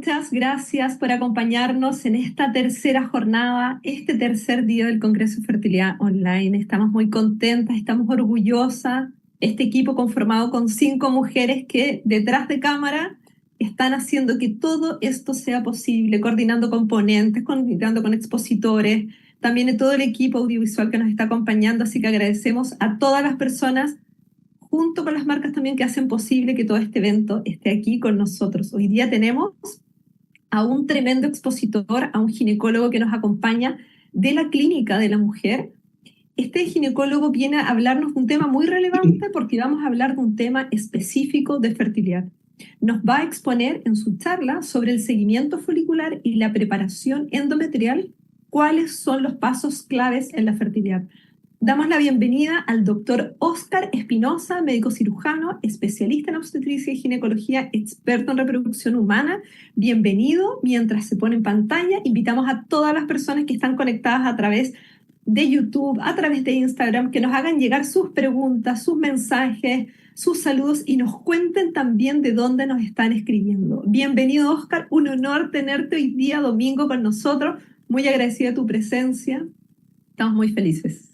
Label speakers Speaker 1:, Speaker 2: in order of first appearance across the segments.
Speaker 1: muchas gracias por acompañarnos en esta tercera jornada, este tercer día del Congreso de Fertilidad Online. Estamos muy contentas, estamos orgullosas. Este equipo conformado con 5 mujeres que detrás de cámara están haciendo que todo esto sea posible, coordinando con ponentes, coordinando con expositores, también de todo el equipo audiovisual que nos está acompañando. Así que agradecemos a todas las personas, junto con las marcas también, que hacen posible que todo este evento esté aquí con nosotros. Hoy día tenemos a un tremendo expositor, a un ginecólogo que nos acompaña de la Clínica de la Mujer. Este ginecólogo viene a hablarnos de un tema muy relevante porque vamos a hablar de un tema específico de fertilidad. Nos va a exponer en su charla sobre el seguimiento folicular y la preparación endometrial, cuáles son los pasos claves en la fertilidad. Damos la bienvenida al doctor Óscar Espinosa, médico cirujano, especialista en obstetricia y ginecología, experto en reproducción humana. Bienvenido. Mientras se pone en pantalla, invitamos a todas las personas que están conectadas a través de YouTube, a través de Instagram, que nos hagan llegar sus preguntas, sus mensajes, sus saludos y nos cuenten también de dónde nos están escribiendo. Bienvenido, Óscar. Un honor tenerte hoy día domingo con nosotros. Muy agradecida de tu presencia. Estamos muy felices.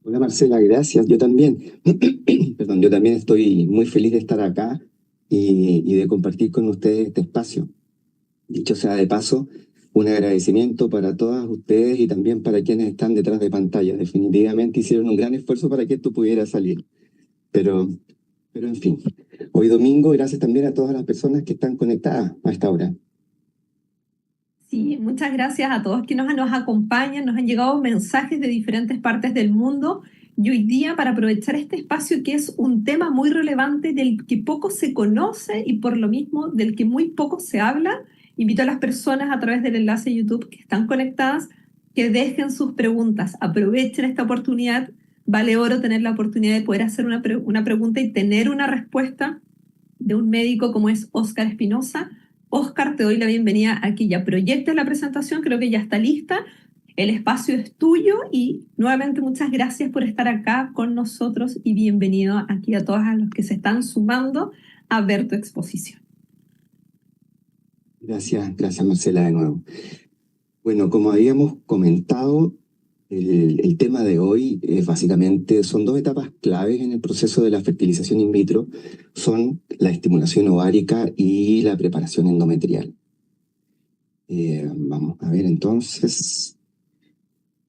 Speaker 2: Hola Marcela, gracias. Yo también, perdón, yo también estoy muy feliz de estar acá y de compartir con ustedes este espacio. Dicho sea de paso, un agradecimiento para todas ustedes y también para quienes están detrás de pantalla. Definitivamente hicieron un gran esfuerzo para que esto pudiera salir. Pero en fin, hoy domingo, gracias también a todas las personas que están conectadas a esta hora.
Speaker 1: Sí, muchas gracias a todos que nos acompañan. Nos han llegado mensajes de diferentes partes del mundo y hoy día, para aprovechar este espacio que es un tema muy relevante del que poco se conoce y por lo mismo del que muy poco se habla, invito a las personas a través del enlace de YouTube que están conectadas que dejen sus preguntas. Aprovechen esta oportunidad. Vale oro tener la oportunidad de poder hacer una pregunta y tener una respuesta de un médico como es Óscar Espinosa. Óscar, te doy la bienvenida aquí. Ya proyectas la presentación, creo que ya está lista. El espacio es tuyo y nuevamente muchas gracias por estar acá con nosotros y bienvenido aquí a todos los que se están sumando a ver tu exposición.
Speaker 2: Gracias Marcela de nuevo. Bueno, como habíamos comentado, el tema de hoy básicamente son 2 etapas claves en el proceso de la fertilización in vitro, son la estimulación ovárica y la preparación endometrial. Vamos a ver entonces,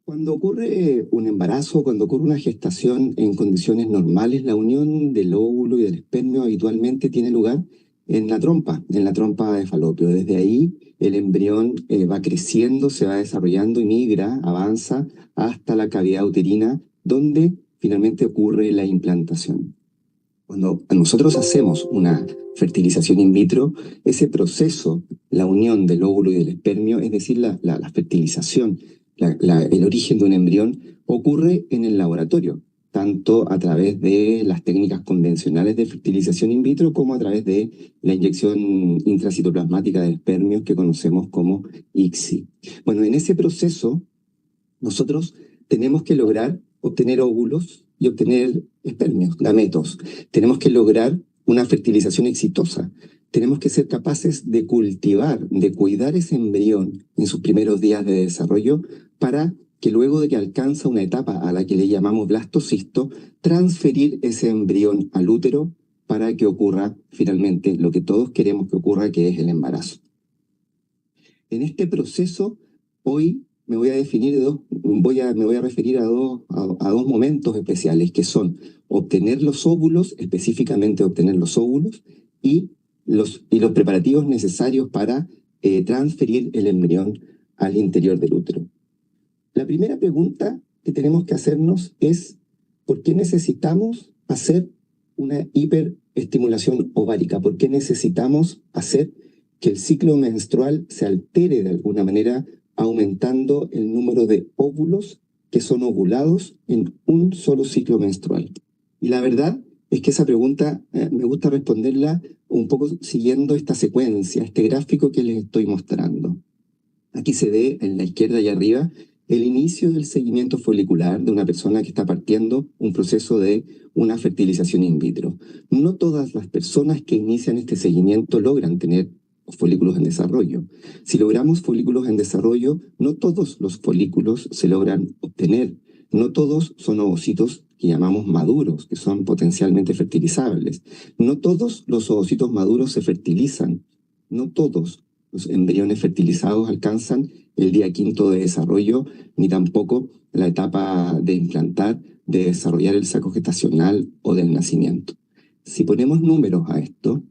Speaker 2: cuando ocurre un embarazo, cuando ocurre una gestación en condiciones normales, la unión del óvulo y del espermio habitualmente tiene lugar en la trompa de falopio. Desde ahí el embrión va creciendo, se va desarrollando y migra, avanza hasta la cavidad uterina, donde finalmente ocurre la implantación. Cuando nosotros hacemos una fertilización in vitro, ese proceso, la unión del óvulo y del espermio, es decir, la fertilización, el origen de un embrión, ocurre en el laboratorio, tanto a través de las técnicas convencionales de fertilización in vitro como a través de la inyección intracitoplasmática de espermios que conocemos como ICSI. Bueno, en ese proceso nosotros tenemos que lograr obtener óvulos y obtener espermios, gametos. Tenemos que lograr una fertilización exitosa. Tenemos que ser capaces de cultivar, de cuidar ese embrión en sus primeros días de desarrollo para que luego de que alcanza una etapa a la que le llamamos blastocisto, transferir ese embrión al útero para que ocurra finalmente lo que todos queremos que ocurra, que es el embarazo. En este proceso, hoy me voy a referir a dos momentos especiales, que son obtener los óvulos, específicamente obtener los óvulos, y los preparativos necesarios para transferir el embrión al interior del útero. La primera pregunta que tenemos que hacernos es ¿por qué necesitamos hacer una hiperestimulación ovárica? ¿Por qué necesitamos hacer que el ciclo menstrual se altere de alguna manera, aumentando el número de óvulos que son ovulados en un solo ciclo menstrual? Y la verdad es que esa pregunta me gusta responderla un poco siguiendo esta secuencia, este gráfico que les estoy mostrando. Aquí se ve en la izquierda y arriba el inicio del seguimiento folicular de una persona que está partiendo un proceso de una fertilización in vitro. No todas las personas que inician este seguimiento logran tener o folículos en desarrollo. Si logramos folículos en desarrollo, no todos los folículos se logran obtener. No todos son ovocitos que llamamos maduros, que son potencialmente fertilizables. No todos los ovocitos maduros se fertilizan. No todos los embriones fertilizados alcanzan el día quinto de desarrollo, ni tampoco la etapa de implantar, de desarrollar el saco gestacional o del nacimiento. Si ponemos números a esto,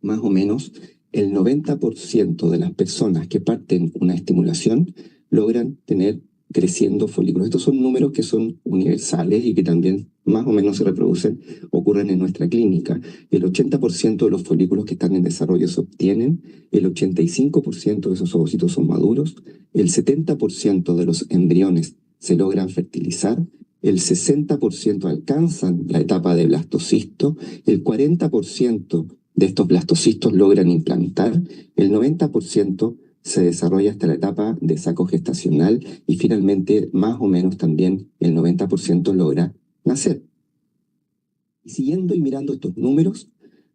Speaker 2: más o menos el 90% de las personas que parten una estimulación logran tener creciendo folículos. Estos son números que son universales y que también más o menos se reproducen, ocurren en nuestra clínica. El 80% de los folículos que están en desarrollo se obtienen, el 85% de esos ovocitos son maduros, el 70% de los embriones se logran fertilizar, el 60% alcanzan la etapa de blastocisto, el 40% de estos blastocistos logran implantar, el 90% se desarrolla hasta la etapa de saco gestacional y finalmente más o menos también el 90% logra nacer. Y siguiendo y mirando estos números,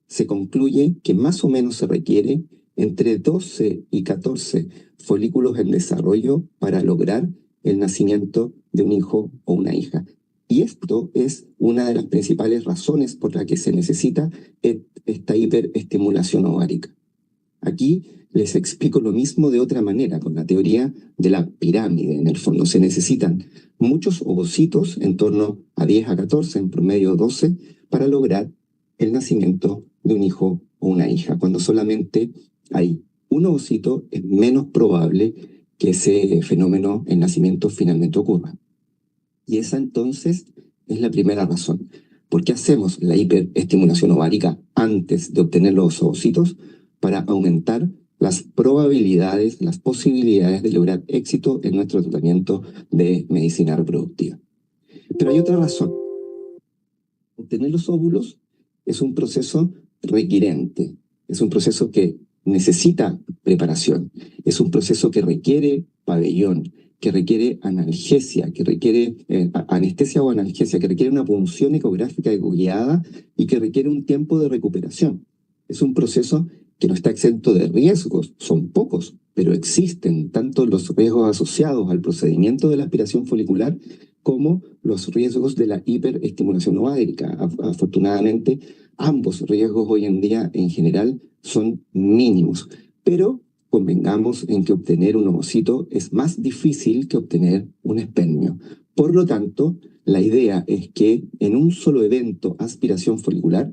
Speaker 2: se concluye que más o menos se requiere entre 12 y 14 folículos en desarrollo para lograr el nacimiento de un hijo o una hija. Y esto es una de las principales razones por la que se necesita esta hiperestimulación ovárica. Aquí les explico lo mismo de otra manera, con la teoría de la pirámide. En el fondo se necesitan muchos ovocitos, en torno a 10 a 14, en promedio 12, para lograr el nacimiento de un hijo o una hija. Cuando solamente hay un ovocito, es menos probable que ese fenómeno, el nacimiento, finalmente ocurra. Y esa entonces es la primera razón. ¿Por qué hacemos la hiperestimulación ovárica antes de obtener los ovocitos? Para aumentar las probabilidades, las posibilidades de lograr éxito en nuestro tratamiento de medicina reproductiva. Pero hay otra razón. Obtener los óvulos es un proceso requirente, es un proceso que necesita preparación, es un proceso que requiere pabellón, que requiere analgesia, que requiere anestesia o analgesia, que requiere una punción ecográfica guiada y que requiere un tiempo de recuperación. Es un proceso que no está exento de riesgos, son pocos, pero existen tanto los riesgos asociados al procedimiento de la aspiración folicular como los riesgos de la hiperestimulación ovárica. Afortunadamente, ambos riesgos hoy en día en general son mínimos, pero convengamos en que obtener un ovocito es más difícil que obtener un espermio. Por lo tanto, la idea es que en un solo evento aspiración folicular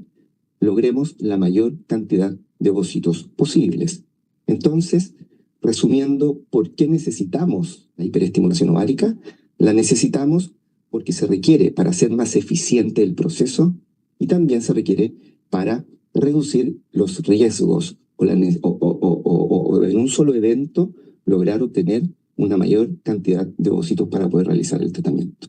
Speaker 2: logremos la mayor cantidad de ovocitos posibles. Entonces, resumiendo, ¿por qué necesitamos la hiperestimulación ovárica? La necesitamos porque se requiere para hacer más eficiente el proceso y también se requiere para reducir los riesgos o en un solo evento lograr obtener una mayor cantidad de ovocitos para poder realizar el tratamiento.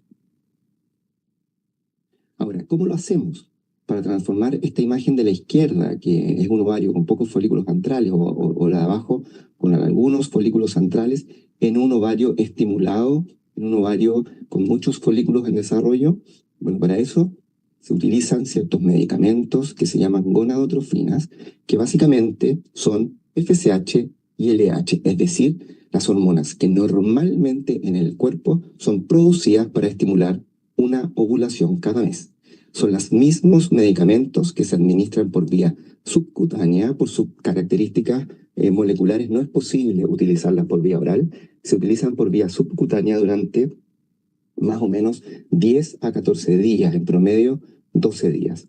Speaker 2: Ahora, ¿cómo lo hacemos? Para transformar esta imagen de la izquierda, que es un ovario con pocos folículos antrales, o la de abajo con algunos folículos antrales, en un ovario estimulado, en un ovario con muchos folículos en desarrollo. Bueno, para eso se utilizan ciertos medicamentos que se llaman gonadotrofinas, que básicamente son FSH y LH, es decir, las hormonas que normalmente en el cuerpo son producidas para estimular una ovulación cada mes. Son los mismos medicamentos que se administran por vía subcutánea, por sus características moleculares no es posible utilizarlas por vía oral, se utilizan por vía subcutánea durante más o menos 10 a 14 días, en promedio 12 días.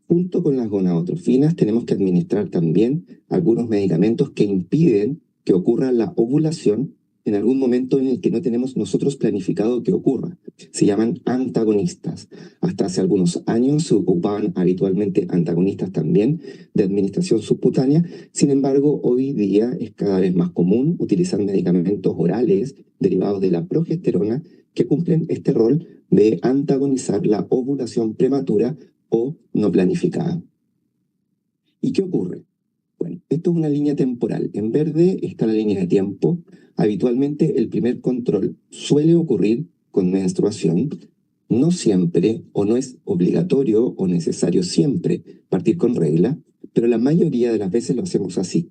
Speaker 2: Junto con las gonadotrofinas tenemos que administrar también algunos medicamentos que impiden que ocurra la ovulación en algún momento en el que no tenemos nosotros planificado que ocurra. Se llaman antagonistas. Hasta hace algunos años se ocupaban habitualmente antagonistas también de administración subcutánea. Sin embargo, hoy día es cada vez más común utilizar medicamentos orales derivados de la progesterona que cumplen este rol de antagonizar la ovulación prematura o no planificada. ¿Y qué ocurre? Bueno, esto es una línea temporal. En verde está la línea de tiempo. Habitualmente el primer control suele ocurrir con menstruación. No siempre, o no es obligatorio o necesario siempre partir con regla, pero la mayoría de las veces lo hacemos así.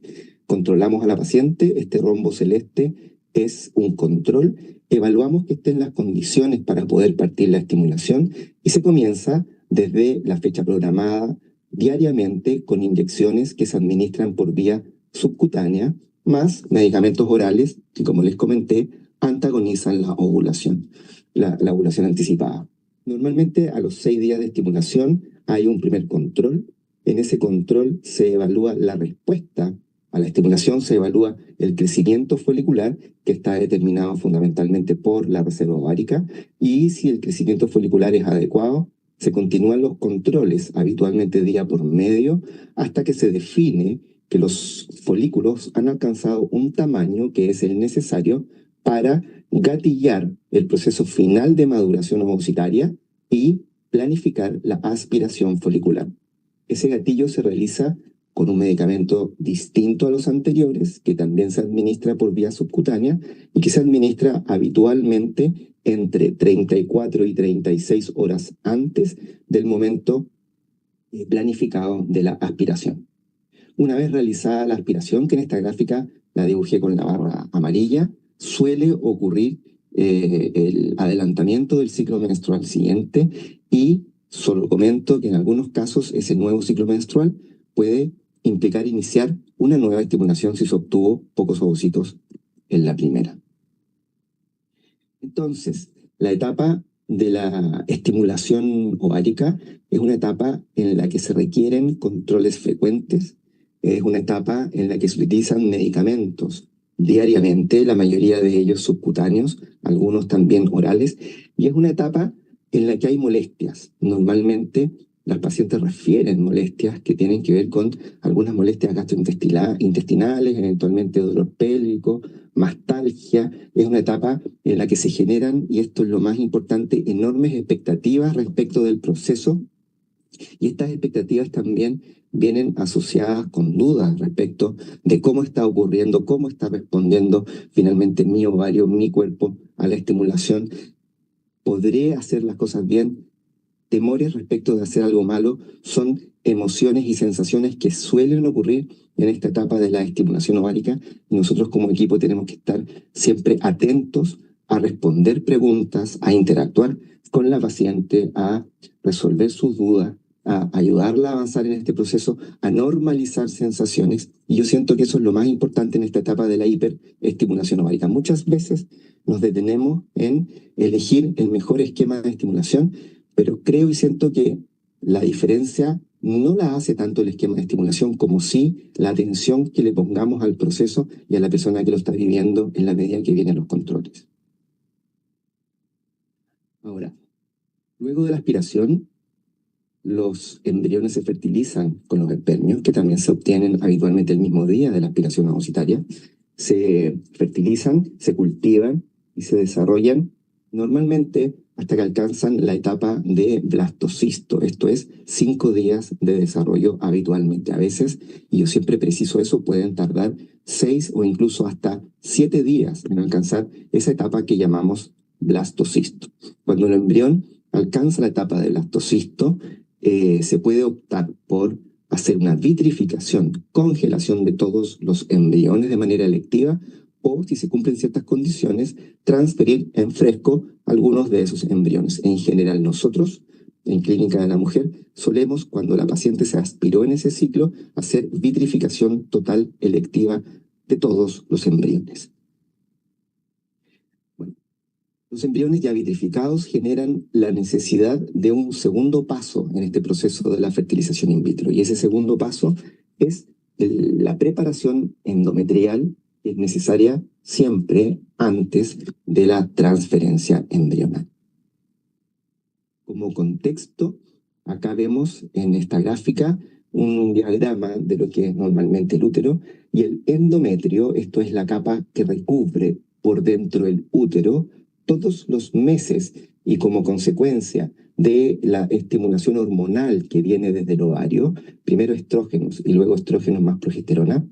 Speaker 2: controlamos a la paciente, este rombo celeste es un control, evaluamos que estén las condiciones para poder partir la estimulación y se comienza desde la fecha programada diariamente con inyecciones que se administran por vía subcutánea, más medicamentos orales que, como les comenté, antagonizan la ovulación, la ovulación anticipada. Normalmente a los 6 días de estimulación hay un primer control. En ese control se evalúa la respuesta a la estimulación, se evalúa el crecimiento folicular, que está determinado fundamentalmente por la reserva ovárica, y si el crecimiento folicular es adecuado, se continúan los controles, habitualmente día por medio, hasta que se define que los folículos han alcanzado un tamaño que es el necesario para gatillar el proceso final de maduración ovocitaria y planificar la aspiración folicular. Ese gatillo se realiza con un medicamento distinto a los anteriores, que también se administra por vía subcutánea y que se administra habitualmente entre 34 y 36 horas antes del momento planificado de la aspiración. Una vez realizada la aspiración, que en esta gráfica la dibujé con la barra amarilla, suele ocurrir el adelantamiento del ciclo menstrual siguiente, y solo comento que en algunos casos ese nuevo ciclo menstrual puede implicar iniciar una nueva estimulación si se obtuvo pocos ovocitos en la primera. Entonces, la etapa de la estimulación ovárica es una etapa en la que se requieren controles frecuentes, es una etapa en la que se utilizan medicamentos diariamente, la mayoría de ellos subcutáneos, algunos también orales, y es una etapa en la que hay molestias. Normalmente las pacientes refieren molestias que tienen que ver con algunas molestias gastrointestinales, eventualmente dolor pélvico, mastalgia. Es una etapa en la que se generan, y esto es lo más importante, enormes expectativas respecto del proceso, y estas expectativas también vienen asociadas con dudas respecto de cómo está ocurriendo, cómo está respondiendo finalmente mi ovario, mi cuerpo a la estimulación. ¿Podré hacer las cosas bien? Temores respecto de hacer algo malo son emociones y sensaciones que suelen ocurrir en esta etapa de la estimulación ovárica, y nosotros como equipo tenemos que estar siempre atentos a responder preguntas, a interactuar con la paciente, a resolver sus dudas, a ayudarla a avanzar en este proceso, a normalizar sensaciones, y yo siento que eso es lo más importante en esta etapa de la hiperestimulación ovárica. Muchas veces nos detenemos en elegir el mejor esquema de estimulación, pero creo y siento que la diferencia no la hace tanto el esquema de estimulación como sí la atención que le pongamos al proceso y a la persona que lo está viviendo en la medida que vienen los controles. Ahora, luego de la aspiración, los embriones se fertilizan con los espermios, que también se obtienen habitualmente el mismo día de la aspiración ovocitaria. Se fertilizan, se cultivan y se desarrollan normalmente hasta que alcanzan la etapa de blastocisto, esto es 5 días de desarrollo habitualmente. A veces, y yo siempre preciso eso, pueden tardar 6 o incluso hasta 7 días en alcanzar esa etapa que llamamos blastocisto. Cuando el embrión alcanza la etapa de blastocisto, se puede optar por hacer una vitrificación, congelación de todos los embriones de manera electiva, o, si se cumplen ciertas condiciones, transferir en fresco algunos de esos embriones. En general, nosotros, en Clínica de la Mujer, solemos, cuando la paciente se aspiró en ese ciclo, hacer vitrificación total electiva de todos los embriones. Bueno, los embriones ya vitrificados generan la necesidad de un segundo paso en este proceso de la fertilización in vitro, y ese segundo paso es la preparación endometrial, que es necesaria siempre antes de la transferencia embrional. Como contexto, acá vemos en esta gráfica un diagrama de lo que es normalmente el útero, y el endometrio, esto es la capa que recubre por dentro el útero todos los meses, y como consecuencia de la estimulación hormonal que viene desde el ovario, primero estrógenos y luego estrógenos más progesterona,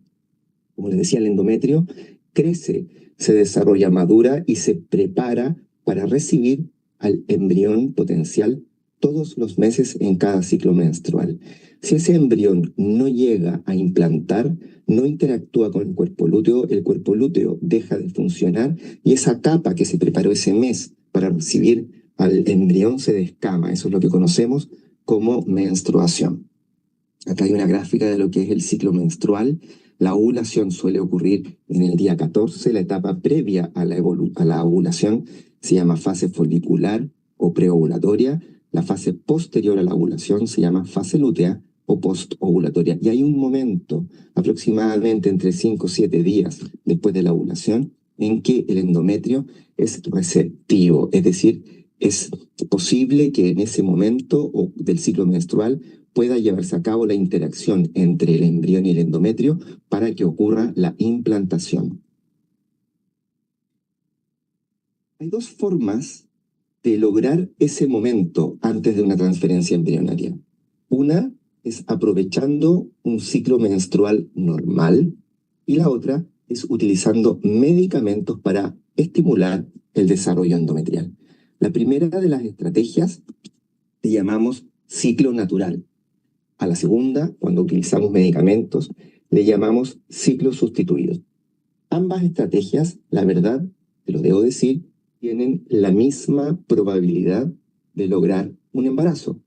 Speaker 2: como les decía, el endometrio crece, se desarrolla, madura y se prepara para recibir al embrión potencial todos los meses en cada ciclo menstrual. Si ese embrión no llega a implantar, no interactúa con el cuerpo lúteo deja de funcionar y esa capa que se preparó ese mes para recibir al embrión se descama. Eso es lo que conocemos como menstruación. Acá hay una gráfica de lo que es el ciclo menstrual. La ovulación suele ocurrir en el día 14. La etapa previa a la ovulación se llama fase folicular o preovulatoria. La fase posterior a la ovulación se llama fase lútea o postovulatoria. Y hay un momento, aproximadamente entre 5 o 7 días después de la ovulación, en que el endometrio es receptivo, es decir, es posible que en ese momento del ciclo menstrual pueda llevarse a cabo la interacción entre el embrión y el endometrio para que ocurra la implantación. Hay dos formas de lograr ese momento antes de una transferencia embrionaria. Una es aprovechando un ciclo menstrual normal y la otra es utilizando medicamentos para estimular el desarrollo endometrial. La primera de las estrategias le llamamos ciclo natural. A la segunda, cuando utilizamos medicamentos, le llamamos ciclo sustituido. Ambas estrategias, la verdad, te lo debo decir, tienen la misma probabilidad de lograr un embarazo.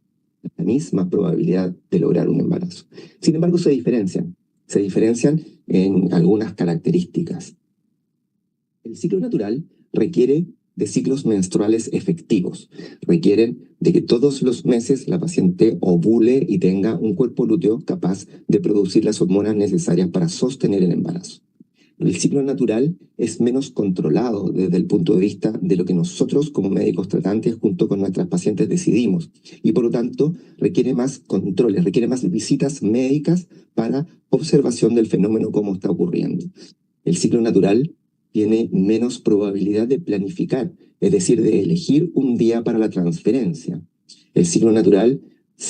Speaker 2: La misma probabilidad de lograr un embarazo. Sin embargo, se diferencian. Se diferencian en algunas características. El ciclo natural requiere de ciclos menstruales efectivos. Requieren de que todos los meses la paciente ovule y tenga un cuerpo lúteo capaz de producir las hormonas necesarias para sostener el embarazo. El ciclo natural es menos controlado desde el punto de vista de lo que nosotros como médicos tratantes junto con nuestras pacientes decidimos y por lo tanto requiere más controles, requiere más visitas médicas para observación del fenómeno como está ocurriendo. El ciclo natural tiene menos probabilidad de planificar, es decir, de elegir un día para la transferencia. El ciclo natural,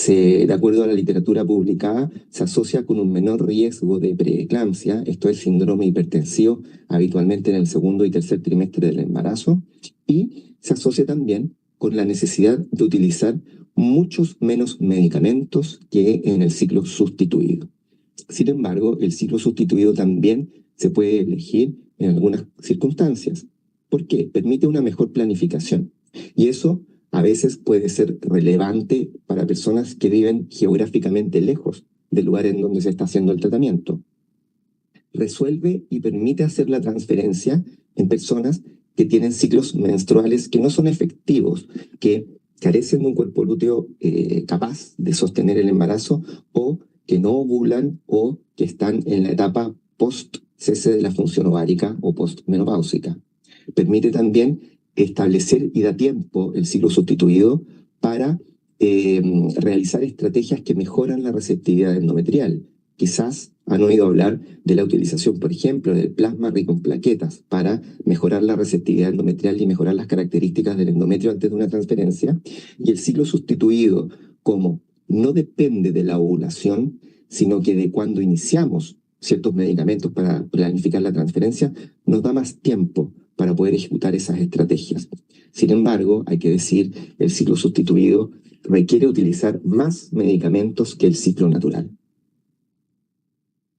Speaker 2: de acuerdo a la literatura publicada, se asocia con un menor riesgo de preeclampsia, esto es síndrome hipertensivo, habitualmente en el segundo y tercer trimestre del embarazo, y se asocia también con la necesidad de utilizar muchos menos medicamentos que en el ciclo sustituido. Sin embargo, el ciclo sustituido también se puede elegir en algunas circunstancias. ¿Por qué? Permite una mejor planificación. Y eso a veces puede ser relevante para personas que viven geográficamente lejos del lugar en donde se está haciendo el tratamiento. Resuelve y permite hacer la transferencia en personas que tienen ciclos menstruales que no son efectivos, que carecen de un cuerpo lúteo capaz de sostener el embarazo o que no ovulan o que están en la etapa post-cese de la función ovárica o postmenopáusica. Permite también establecer y da tiempo el ciclo sustituido para realizar estrategias que mejoran la receptividad endometrial. Quizás han oído hablar de la utilización, por ejemplo, del plasma rico en plaquetas para mejorar la receptividad endometrial y mejorar las características del endometrio antes de una transferencia. Y el ciclo sustituido, como no depende de la ovulación, sino que de cuando iniciamos ciertos medicamentos para planificar la transferencia, nos da más tiempo para poder ejecutar esas estrategias. Sin embargo, hay que decir, el ciclo sustituido requiere utilizar más medicamentos que el ciclo natural.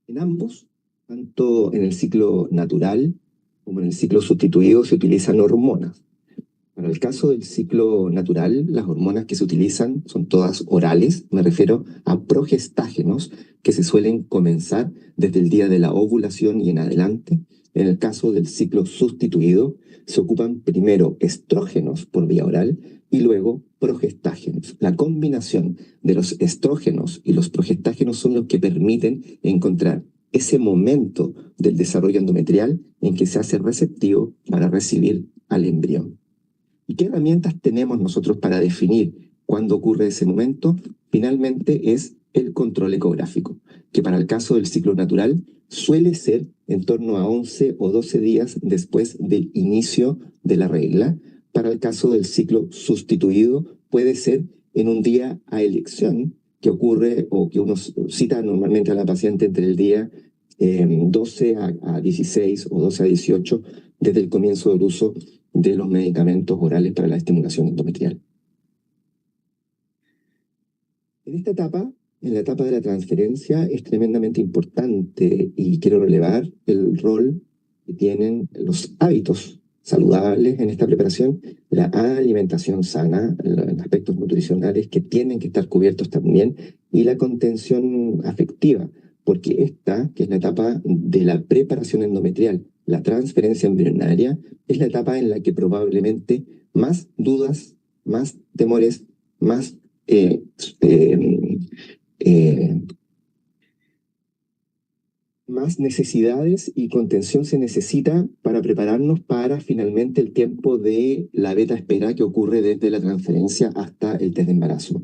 Speaker 2: En ambos, tanto en el ciclo natural como en el ciclo sustituido, se utilizan hormonas. Para el caso del ciclo natural, las hormonas que se utilizan son todas orales, me refiero a progestágenos que se suelen comenzar desde el día de la ovulación y en adelante. En el caso del ciclo sustituido, se ocupan primero estrógenos por vía oral y luego progestágenos. La combinación de los estrógenos y los progestágenos son los que permiten encontrar ese momento del desarrollo endometrial en que se hace receptivo para recibir al embrión. ¿Y qué herramientas tenemos nosotros para definir cuándo ocurre ese momento? Finalmente es el control ecográfico, que para el caso del ciclo natural suele ser en torno a 11 o 12 días después del inicio de la regla. Para el caso del ciclo sustituido puede ser en un día a elección que ocurre o que uno cita normalmente a la paciente entre el día 12 a 16 o 12 a 18 desde el comienzo del uso de los medicamentos orales para la estimulación endometrial. En esta etapa, en la etapa de la transferencia, es tremendamente importante y quiero relevar el rol que tienen los hábitos saludables en esta preparación, la alimentación sana, los aspectos nutricionales que tienen que estar cubiertos también y la contención afectiva, porque esta, que es la etapa de la preparación endometrial, la transferencia embrionaria, es la etapa en la que probablemente más dudas, más temores, más eh, eh, eh, más necesidades y contención se necesita para prepararnos para finalmente el tiempo de la beta espera que ocurre desde la transferencia hasta el test de embarazo.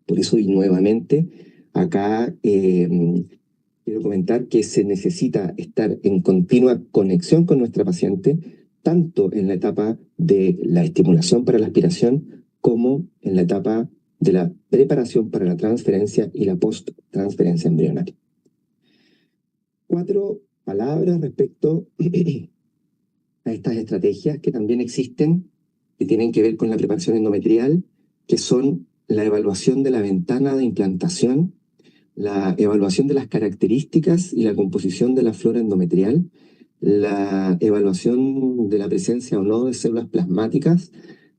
Speaker 2: Por eso, y nuevamente, acá quiero comentar que se necesita estar en continua conexión con nuestra paciente, tanto en la etapa de la estimulación para la aspiración como en la etapa de la preparación para la transferencia y la post-transferencia embrionaria. 4 palabras respecto a estas estrategias que también existen, que tienen que ver con la preparación endometrial, que son la evaluación de la ventana de implantación, la evaluación de las características y la composición de la flora endometrial, la evaluación de la presencia o no de células plasmáticas,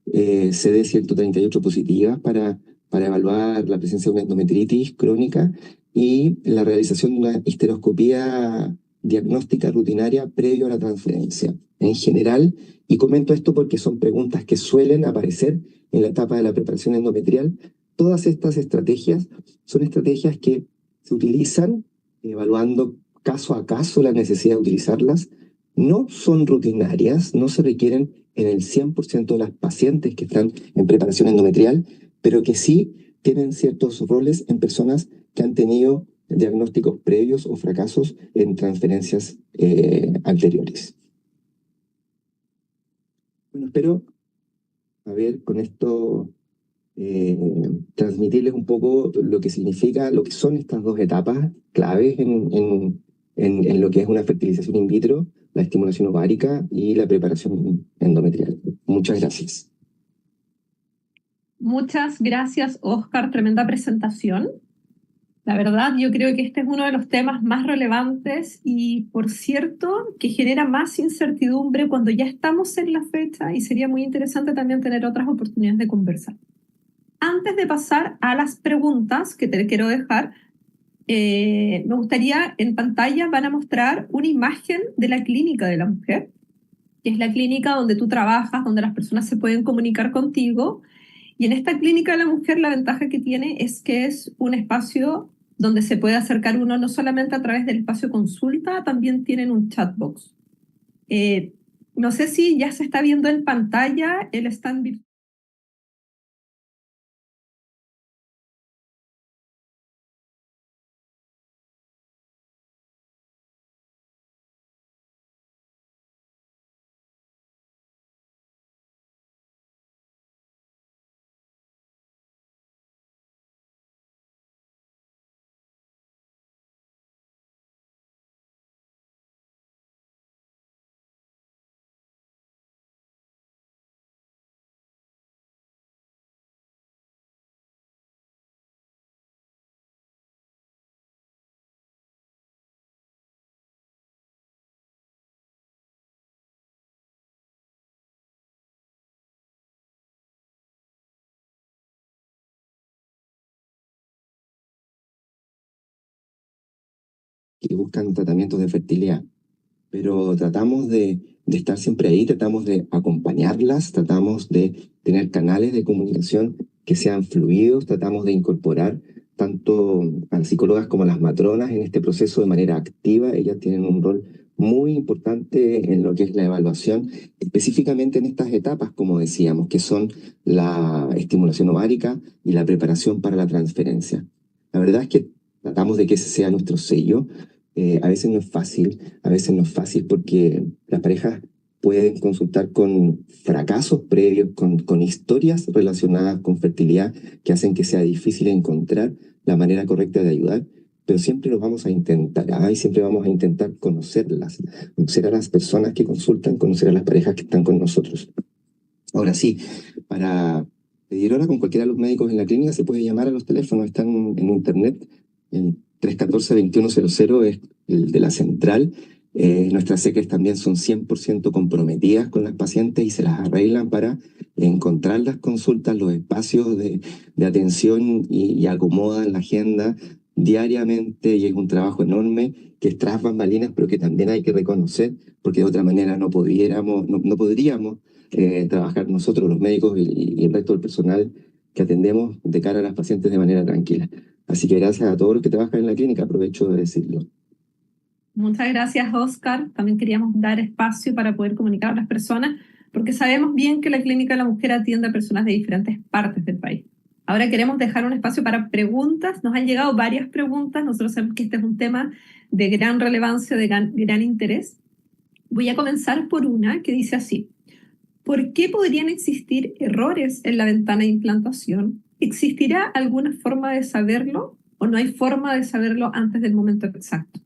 Speaker 2: CD138 positivas para evaluar la presencia de una endometritis crónica y la realización de una histeroscopía diagnóstica rutinaria previo a la transferencia. En general, y comento esto porque son preguntas que suelen aparecer en la etapa de la preparación endometrial, todas estas estrategias son estrategias que se utilizan evaluando caso a caso la necesidad de utilizarlas. No son rutinarias, no se requieren en el 100% de las pacientes que están en preparación endometrial, pero que sí tienen ciertos roles en personas que han tenido diagnósticos previos o fracasos en transferencias anteriores. Bueno, espero haber con esto transmitirles un poco lo que significa, lo que son estas dos etapas claves en lo que es una fertilización in vitro, la estimulación ovárica y la preparación endometrial. Muchas gracias.
Speaker 1: Muchas gracias, Oscar. Tremenda presentación. La verdad, yo creo que este es uno de los temas más relevantes y, por cierto, que genera más incertidumbre cuando ya estamos en la fecha y sería muy interesante también tener otras oportunidades de conversar. Antes de pasar a las preguntas que te quiero dejar, me gustaría, en pantalla van a mostrar una imagen de la clínica de la mujer, que es la clínica donde tú trabajas, donde las personas se pueden comunicar contigo. Y en esta clínica de la mujer la ventaja que tiene es que es un espacio donde se puede acercar uno no solamente a través del espacio consulta, también tienen un chatbox. No sé si ya se está viendo en pantalla el stand virtual.
Speaker 2: Que buscan tratamientos de fertilidad, pero tratamos de estar siempre ahí, tratamos de acompañarlas, tratamos de tener canales de comunicación que sean fluidos, tratamos de incorporar tanto a las psicólogas como a las matronas en este proceso de manera activa. Ellas tienen un rol muy importante en lo que es la evaluación, específicamente en estas etapas, como decíamos, que son la estimulación ovárica y la preparación para la transferencia. La verdad es que tratamos de que ese sea nuestro sello. A veces no es fácil porque las parejas pueden consultar con fracasos previos, con historias relacionadas con fertilidad que hacen que sea difícil encontrar la manera correcta de ayudar, pero siempre lo vamos a intentar, y siempre vamos a intentar conocerlas, conocer a las personas que consultan, conocer a las parejas que están con nosotros. Ahora sí, para pedir hora con cualquiera de los médicos en la clínica, se puede llamar a los teléfonos, están en internet. El 314-2100 es el de la central. Nuestras secres también son 100% comprometidas con las pacientes y se las arreglan para encontrar las consultas, los espacios de atención y acomodan la agenda diariamente, y es un trabajo enorme que es tras bambalinas, pero que también hay que reconocer, porque de otra manera no podríamos trabajar nosotros, los médicos y el resto del personal que atendemos de cara a las pacientes de manera tranquila. Así que gracias a todos los que trabajan en la clínica, aprovecho de decirlo.
Speaker 1: Muchas gracias, Oscar. También queríamos dar espacio para poder comunicar a las personas, porque sabemos bien que la Clínica de la Mujer atiende a personas de diferentes partes del país. Ahora queremos dejar un espacio para preguntas. Nos han llegado varias preguntas. Nosotros sabemos que este es un tema de gran relevancia, de gran interés. Voy a comenzar por una que dice así: ¿por qué podrían existir errores en la ventana de implantación? ¿Existirá alguna forma de saberlo o no hay forma de saberlo antes del momento exacto?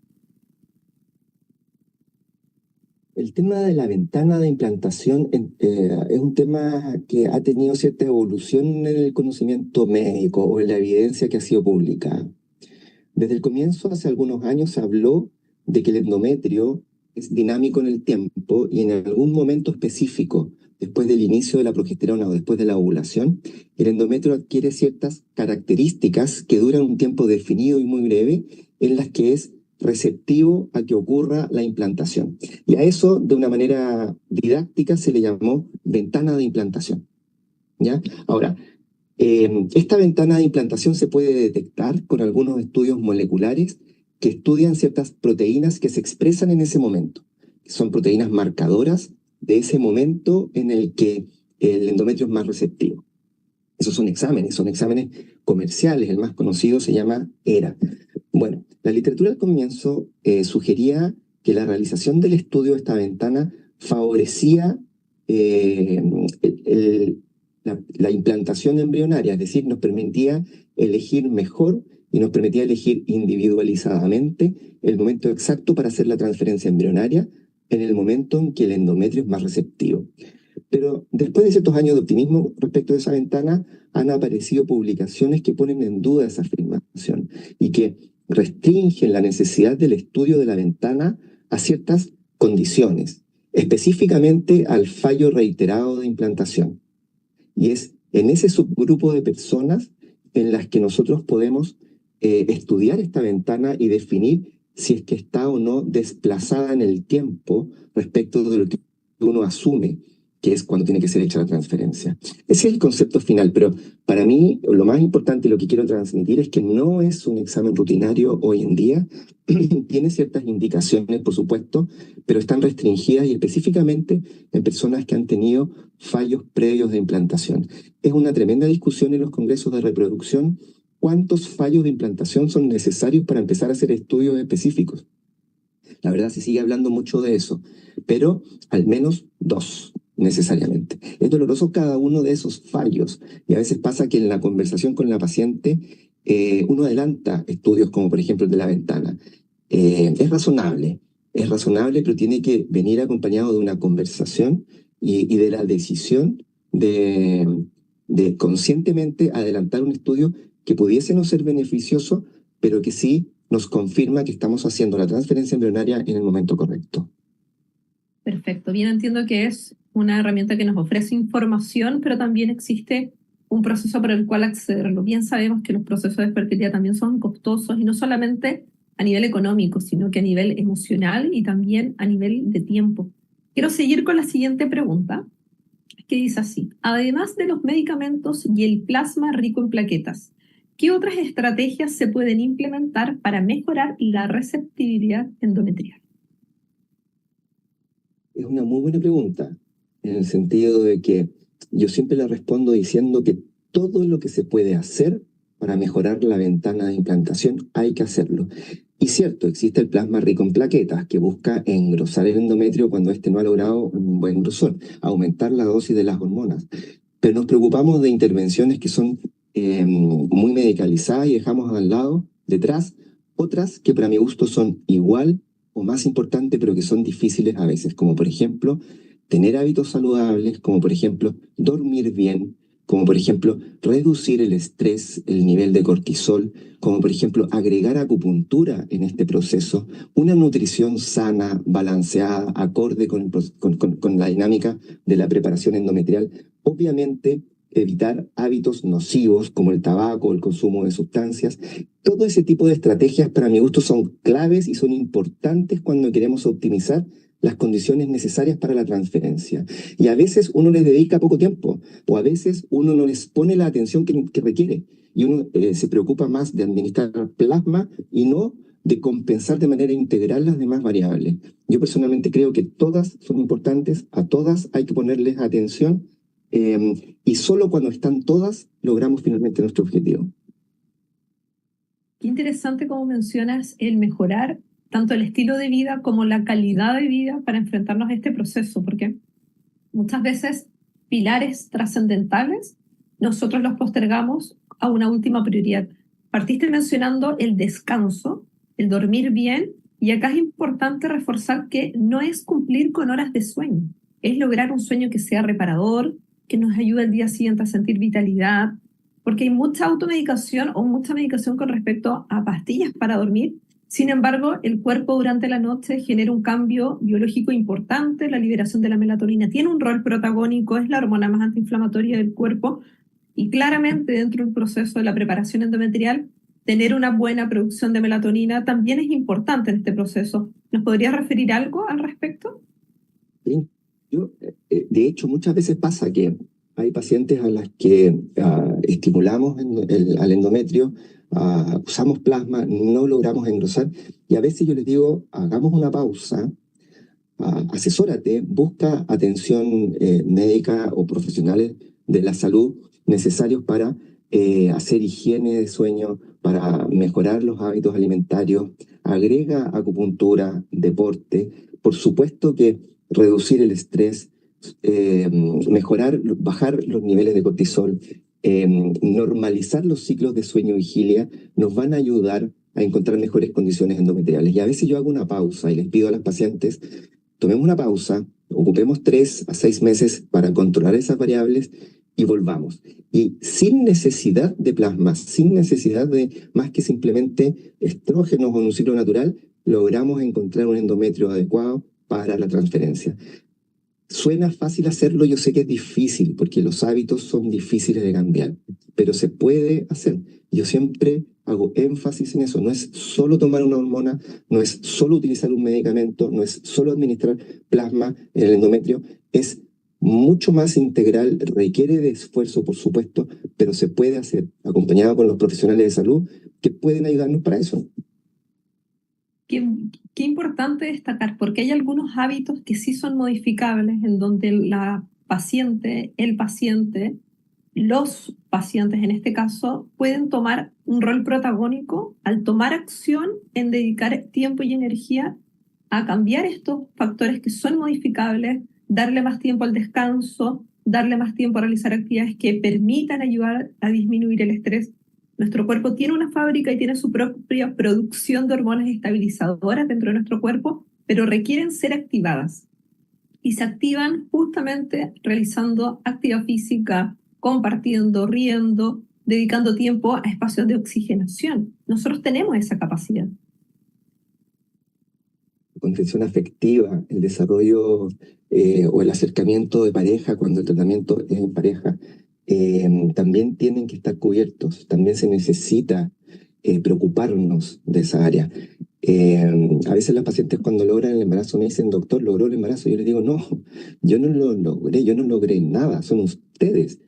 Speaker 2: El tema de la ventana de implantación es un tema que ha tenido cierta evolución en el conocimiento médico o en la evidencia que ha sido publicada. Desde el comienzo, hace algunos años, se habló de que el endometrio es dinámico en el tiempo y en algún momento específico, después del inicio de la progesterona o después de la ovulación, el endometrio adquiere ciertas características que duran un tiempo definido y muy breve, en las que es receptivo a que ocurra la implantación. Y a eso, de una manera didáctica, se le llamó ventana de implantación. ¿Ya? Ahora, esta ventana de implantación se puede detectar con algunos estudios moleculares que estudian ciertas proteínas que se expresan en ese momento. Son proteínas marcadoras de ese momento en el que el endometrio es más receptivo. Esos son exámenes comerciales. El más conocido se llama ERA. Bueno, la literatura al comienzo sugería que la realización del estudio de esta ventana favorecía la implantación embrionaria, es decir, nos permitía elegir mejor y nos permitía elegir individualizadamente el momento exacto para hacer la transferencia embrionaria en el momento en que el endometrio es más receptivo. Pero después de ciertos años de optimismo respecto de esa ventana, han aparecido publicaciones que ponen en duda esa afirmación y que restringen la necesidad del estudio de la ventana a ciertas condiciones, específicamente al fallo reiterado de implantación. Y es en ese subgrupo de personas en las que nosotros podemos estudiar esta ventana y definir si es que está o no desplazada en el tiempo respecto de lo que uno asume que es cuando tiene que ser hecha la transferencia. Ese es el concepto final, pero para mí lo más importante y lo que quiero transmitir es que no es un examen rutinario hoy en día. Tiene ciertas indicaciones, por supuesto, pero están restringidas y específicamente en personas que han tenido fallos previos de implantación. Es una tremenda discusión en los congresos de reproducción. ¿Cuántos fallos de implantación son necesarios para empezar a hacer estudios específicos? La verdad se sigue hablando mucho de eso, pero al menos 2 necesariamente. Es doloroso cada uno de esos fallos y a veces pasa que en la conversación con la paciente uno adelanta estudios como por ejemplo el de la ventana. Es razonable, pero tiene que venir acompañado de una conversación y de la decisión de conscientemente adelantar un estudio que pudiese no ser beneficioso, pero que sí nos confirma que estamos haciendo la transferencia embrionaria en el momento correcto.
Speaker 1: Perfecto. Bien, entiendo que es una herramienta que nos ofrece información, pero también existe un proceso por el cual accederlo. Bien sabemos que los procesos de fertilidad también son costosos y no solamente a nivel económico, sino que a nivel emocional y también a nivel de tiempo. Quiero seguir con la siguiente pregunta, que dice así: además de los medicamentos y el plasma rico en plaquetas, ¿qué otras estrategias se pueden implementar para mejorar la receptividad endometrial?
Speaker 2: Es una muy buena pregunta, en el sentido de que yo siempre la respondo diciendo que todo lo que se puede hacer para mejorar la ventana de implantación hay que hacerlo. Y cierto, existe el plasma rico en plaquetas que busca engrosar el endometrio cuando éste no ha logrado un buen grosor, aumentar la dosis de las hormonas. Pero nos preocupamos de intervenciones que son muy medicalizadas y dejamos al lado, detrás, otras que para mi gusto son igual o más importantes, pero que son difíciles a veces, como por ejemplo tener hábitos saludables, como por ejemplo dormir bien, como por ejemplo reducir el estrés, el nivel de cortisol, como por ejemplo agregar acupuntura en este proceso, una nutrición sana, balanceada, acorde con la dinámica de la preparación endometrial, obviamente evitar hábitos nocivos como el tabaco, el consumo de sustancias. Todo ese tipo de estrategias para mi gusto son claves y son importantes cuando queremos optimizar las condiciones necesarias para la transferencia. Y a veces uno les dedica poco tiempo, o a veces uno no les pone la atención que requiere, y uno se preocupa más de administrar plasma y no de compensar de manera integral las demás variables. Yo personalmente creo que todas son importantes, a todas hay que ponerles atención, y solo cuando están todas logramos finalmente nuestro objetivo.
Speaker 1: Qué interesante como mencionas el mejorar tanto el estilo de vida como la calidad de vida para enfrentarnos a este proceso, porque muchas veces pilares trascendentales nosotros los postergamos a una última prioridad. Partiste mencionando el descanso, el dormir bien, y acá es importante reforzar que no es cumplir con horas de sueño, es lograr un sueño que sea reparador, que nos ayude al día siguiente a sentir vitalidad, porque hay mucha automedicación o mucha medicación con respecto a pastillas para dormir. Sin embargo, el cuerpo durante la noche genera un cambio biológico importante, la liberación de la melatonina tiene un rol protagónico, es la hormona más antiinflamatoria del cuerpo, y claramente dentro del proceso de la preparación endometrial, tener una buena producción de melatonina también es importante en este proceso. ¿Nos podrías referir algo al respecto?
Speaker 2: Sí. De hecho, muchas veces pasa que hay pacientes a las que estimulamos al endometrio, usamos plasma, no logramos engrosar, y a veces yo les digo, hagamos una pausa, asesórate, busca atención médica o profesionales de la salud necesarios para hacer higiene de sueño, para mejorar los hábitos alimentarios, agrega acupuntura, deporte, por supuesto que reducir el estrés, bajar los niveles de cortisol, normalizar los ciclos de sueño-vigilia, nos van a ayudar a encontrar mejores condiciones endometriales. Y a veces yo hago una pausa y les pido a las pacientes, tomemos una pausa, ocupemos 3 a 6 meses para controlar esas variables y volvamos. Y sin necesidad de plasma, sin necesidad de más que simplemente estrógenos o un ciclo natural, logramos encontrar un endometrio adecuado para la transferencia. Suena fácil hacerlo, yo sé que es difícil, porque los hábitos son difíciles de cambiar, pero se puede hacer. Yo siempre hago énfasis en eso, no es solo tomar una hormona, no es solo utilizar un medicamento, no es solo administrar plasma en el endometrio, es mucho más integral, requiere de esfuerzo, por supuesto, pero se puede hacer, acompañado con los profesionales de salud que pueden ayudarnos para eso.
Speaker 1: Qué importante destacar, porque hay algunos hábitos que sí son modificables, en donde la paciente, el paciente, los pacientes en este caso, pueden tomar un rol protagónico al tomar acción en dedicar tiempo y energía a cambiar estos factores que son modificables, darle más tiempo al descanso, darle más tiempo a realizar actividades que permitan ayudar a disminuir el estrés. Nuestro cuerpo tiene una fábrica y tiene su propia producción de hormonas estabilizadoras dentro de nuestro cuerpo, pero requieren ser activadas. Y se activan justamente realizando actividad física, compartiendo, riendo, dedicando tiempo a espacios de oxigenación. Nosotros tenemos esa capacidad.
Speaker 2: Contención afectiva, el desarrollo o el acercamiento de pareja cuando el tratamiento es en pareja, también tienen que estar cubiertos, también se necesita preocuparnos de esa área. A veces las pacientes cuando logran el embarazo me dicen, doctor, ¿logró el embarazo? Yo les digo, no, yo no lo logré, yo no logré nada, son ustedes.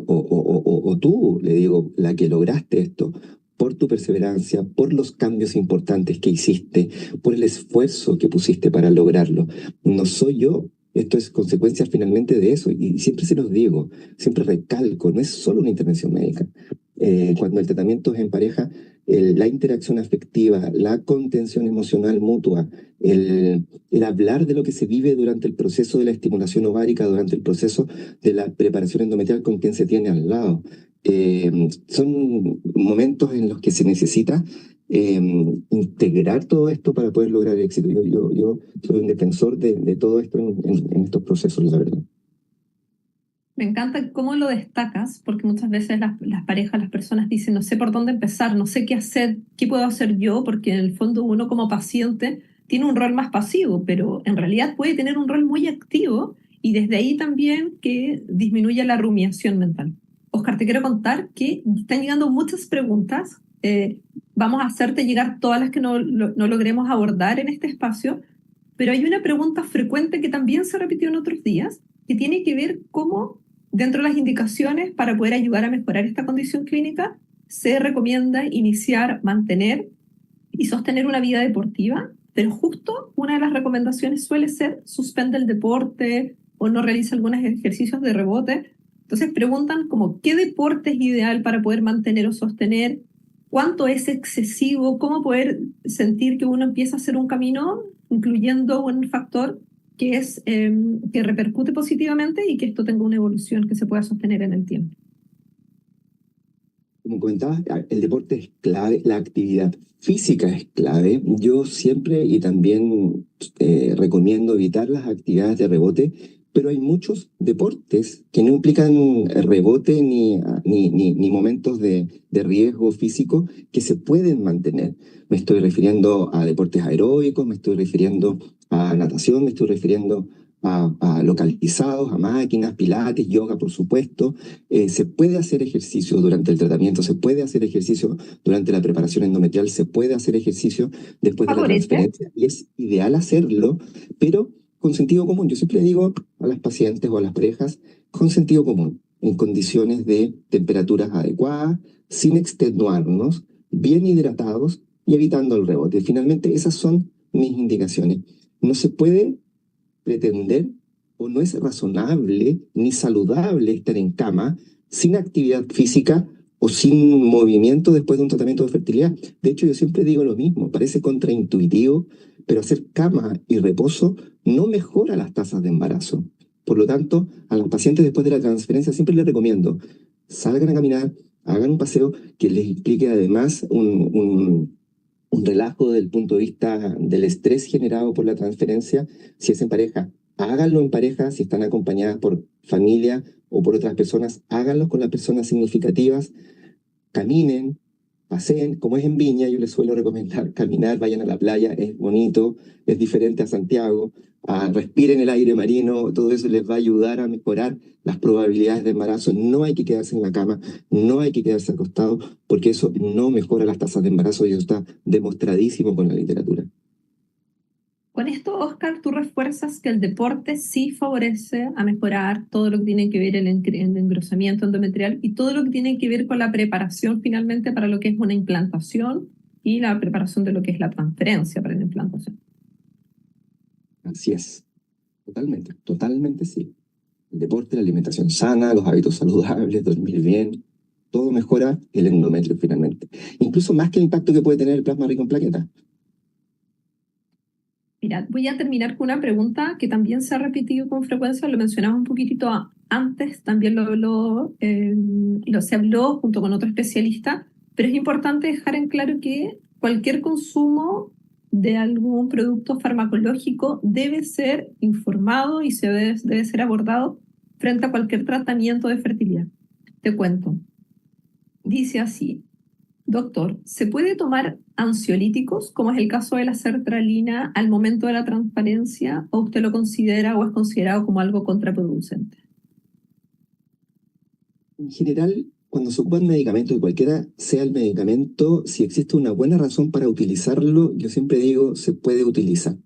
Speaker 2: O tú, le digo, la que lograste esto, por tu perseverancia, por los cambios importantes que hiciste, por el esfuerzo que pusiste para lograrlo. No soy yo, esto es consecuencia finalmente de eso, y siempre se los digo, siempre recalco, no es solo una intervención médica. Cuando el tratamiento es en pareja, la interacción afectiva, la contención emocional mutua, el hablar de lo que se vive durante el proceso de la estimulación ovárica, durante el proceso de la preparación endometrial con quien se tiene al lado. Son momentos en los que se necesita integrar todo esto para poder lograr el éxito. Yo soy un defensor de todo esto en estos procesos, la verdad.
Speaker 1: Me encanta cómo lo destacas, porque muchas veces las parejas, las personas dicen, no sé por dónde empezar, no sé qué hacer, qué puedo hacer yo, porque en el fondo uno como paciente tiene un rol más pasivo, pero en realidad puede tener un rol muy activo y desde ahí también que disminuya la rumiación mental. Oscar, te quiero contar que están llegando muchas preguntas. Vamos a hacerte llegar todas las que no logremos abordar en este espacio, pero hay una pregunta frecuente que también se repitió en otros días, que tiene que ver cómo, dentro de las indicaciones para poder ayudar a mejorar esta condición clínica, se recomienda iniciar, mantener y sostener una vida deportiva, pero justo una de las recomendaciones suele ser suspende el deporte o no realiza algunos ejercicios de rebote. Entonces preguntan como qué deporte es ideal para poder mantener o sostener, cuánto es excesivo, cómo poder sentir que uno empieza a hacer un camino, incluyendo un factor que es que repercute positivamente y que esto tenga una evolución que se pueda sostener en el tiempo.
Speaker 2: Como comentabas, el deporte es clave, la actividad física es clave. Yo siempre y también recomiendo evitar las actividades de rebote, pero hay muchos deportes que no implican rebote ni momentos de riesgo físico que se pueden mantener. Me estoy refiriendo a deportes aeróbicos, me estoy refiriendo a natación, me estoy refiriendo a localizados, a máquinas, pilates, yoga, por supuesto. Se puede hacer ejercicio durante el tratamiento, se puede hacer ejercicio durante la preparación endometrial, se puede hacer ejercicio después de la
Speaker 1: ¿Favorece?
Speaker 2: transferencia y es ideal hacerlo, pero con sentido común. Yo siempre digo a las pacientes o a las parejas, con sentido común, en condiciones de temperaturas adecuadas, sin extenuarnos, bien hidratados y evitando el rebote. Finalmente, esas son mis indicaciones. No se puede pretender o no es razonable ni saludable estar en cama sin actividad física o sin movimiento después de un tratamiento de fertilidad. De hecho, yo siempre digo lo mismo, parece contraintuitivo, pero hacer cama y reposo no mejora las tasas de embarazo. Por lo tanto, a los pacientes después de la transferencia siempre les recomiendo, salgan a caminar, hagan un paseo que les implique además un relajo desde el punto de vista del estrés generado por la transferencia. Si es en pareja, háganlo en pareja. Si están acompañadas por familia o por otras personas, háganlo con las personas significativas. Caminen, paseen, como es en Viña, yo les suelo recomendar caminar, vayan a la playa, es bonito, es diferente a Santiago, respiren el aire marino, todo eso les va a ayudar a mejorar las probabilidades de embarazo. No hay que quedarse en la cama, no hay que quedarse acostado, porque eso no mejora las tasas de embarazo y eso está demostradísimo con la literatura.
Speaker 1: Con esto, Oscar, tú refuerzas que el deporte sí favorece a mejorar todo lo que tiene que ver el engrosamiento endometrial y todo lo que tiene que ver con la preparación finalmente para lo que es una implantación y la preparación de lo que es la transferencia para la implantación.
Speaker 2: Así es, totalmente, totalmente sí. El deporte, la alimentación sana, los hábitos saludables, dormir bien, todo mejora el endometrio finalmente. Incluso más que el impacto que puede tener el plasma rico en plaquetas.
Speaker 1: Mira, voy a terminar con una pregunta que también se ha repetido con frecuencia, lo mencionaba un poquitito antes, también se habló junto con otro especialista, pero es importante dejar en claro que cualquier consumo de algún producto farmacológico debe ser informado y debe ser abordado frente a cualquier tratamiento de fertilidad. Te cuento. Dice así: doctor, ¿se puede tomar ansiolíticos, como es el caso de la sertralina, al momento de la transparencia, o usted lo considera o es considerado como algo contraproducente?
Speaker 2: En general, cuando se ocupan medicamentos, y cualquiera sea el medicamento, si existe una buena razón para utilizarlo, yo siempre digo, se puede utilizar.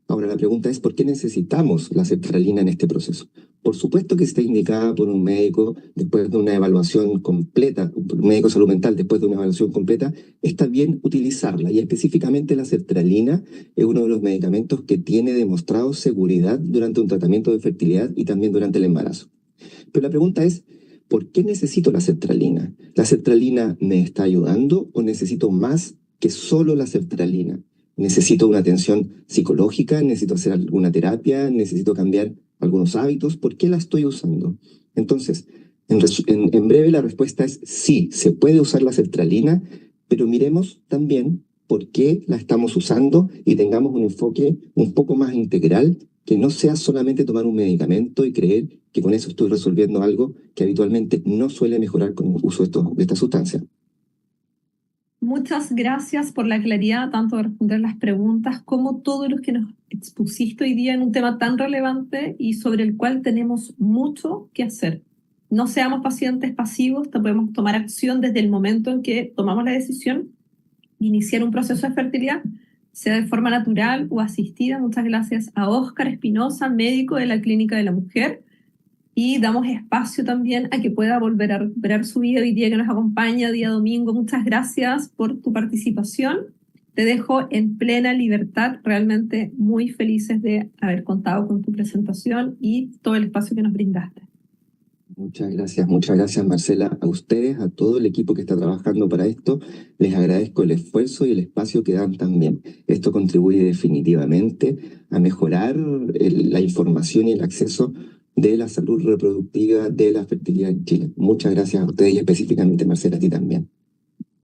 Speaker 2: Ahora, la pregunta es, ¿por qué necesitamos la sertralina en este proceso? Por supuesto que está indicada por un médico después de una evaluación completa, un médico de salud mental después de una evaluación completa, está bien utilizarla. Y específicamente la sertralina es uno de los medicamentos que tiene demostrado seguridad durante un tratamiento de fertilidad y también durante el embarazo. Pero la pregunta es, ¿por qué necesito la sertralina? ¿La sertralina me está ayudando o necesito más que solo la sertralina? ¿Necesito una atención psicológica? ¿Necesito hacer alguna terapia? ¿Necesito cambiar algunos hábitos? ¿Por qué la estoy usando? Entonces, en breve la respuesta es sí, se puede usar la sertralina, pero miremos también por qué la estamos usando y tengamos un enfoque un poco más integral que no sea solamente tomar un medicamento y creer que con eso estoy resolviendo algo que habitualmente no suele mejorar con el uso de esta sustancia.
Speaker 1: Muchas gracias por la claridad, tanto de responder las preguntas como todo lo que nos expusiste hoy día en un tema tan relevante y sobre el cual tenemos mucho que hacer. No seamos pacientes pasivos, podemos tomar acción desde el momento en que tomamos la decisión de iniciar un proceso de fertilidad, sea de forma natural o asistida. Muchas gracias a Óscar Espinosa, médico de la Clínica de la Mujer, y damos espacio también a que pueda volver a recuperar su vida hoy día que nos acompaña día domingo. Muchas gracias por tu participación. Te dejo en plena libertad, realmente muy felices de haber contado con tu presentación y todo el espacio que nos brindaste.
Speaker 2: Muchas gracias Marcela, a ustedes, a todo el equipo que está trabajando para esto. Les agradezco el esfuerzo y el espacio que dan también. Esto contribuye definitivamente a mejorar la información y el acceso de la salud reproductiva, de la fertilidad en Chile. Muchas gracias a ustedes y específicamente Marcela, a ti también.